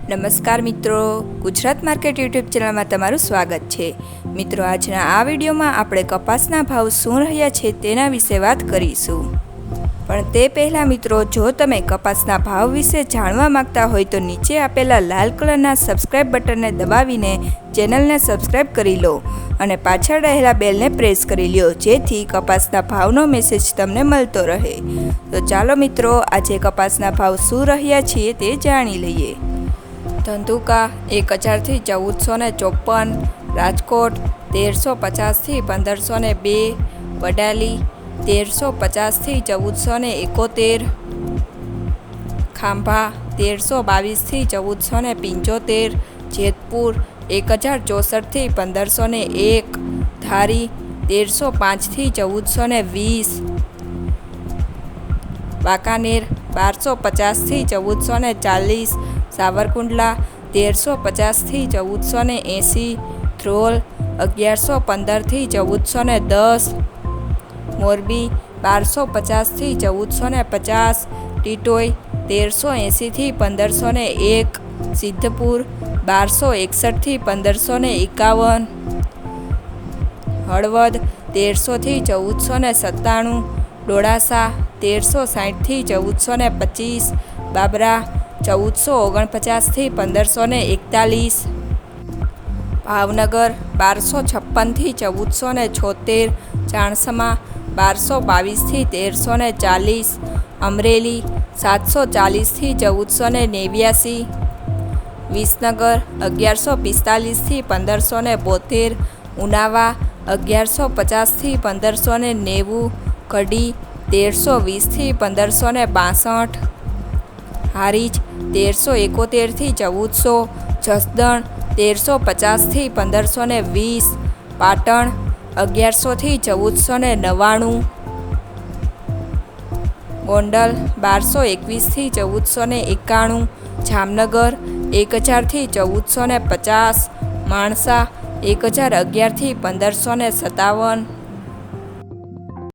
નમસ્કાર મિત્રો, Gujarat market YouTube ચેનલમાં તમારું સ્વાગત છે। મિત્રો, આજના આ વિડીયોમાં આપણે કપાસના ભાવ શું રહ્યા છે તેના વિશે વાત કરીશું। પણ તે પહેલાં મિત્રો, જો તમે કપાસના ભાવ વિશે જાણવા માંગતા હોય તો નીચે આપેલા લાલ કલરના સબસ્ક્રાઇબ બટનને દબાવીને ચેનલને સબસ્ક્રાઇબ કરી લો અને પાછળ રહેલા બેલને પ્રેસ કરી લો, જેથી કપાસના ભાવનો મેસેજ તમને મળતો રહે। તો ચાલો મિત્રો, આજે કપાસના ભાવ શું રહ્યા છે તે જાણી લઈએ। ધંધુકા 1000 થી 1454, રાજકોટ 1350 થી 1502, વડાલી 1350 થી 1471, ખાંભા 1322 થી 1475, જેતપુર 1064 થી 1501, ધારી 1305 થી 1420, વાંકાનેર 1250 થી 1440, સાવરકુંડલા 1350 થી 1480, ધ્રોલ 1115 થી 1410, મોરબી 1250 થી 1450, ટીટોઈ 1380 થી 1501, સિદ્ધપુર 1261 થી 1551, હળવદ 1300 થી 1497, ડોળાસા 1360 થી 1425, બાબરા 1449 થી 1541, ભાવનગર 1256 થી 1476, ચાણસમા 1222 થી 1340, અમરેલી 740 થી 1489, વિસનગર 1145 થી 1572, ઉનાવા 1150 થી 1590, કડી 1320 થી 1562, હારીજ 1371 થી 1400, જસદણ 1350 થી 1520, પાટણ 1100 થી 1499, ગોંડલ 1221 થી 1491, જામનગર 1000 થી 1450, માણસા 1011 થી 1557,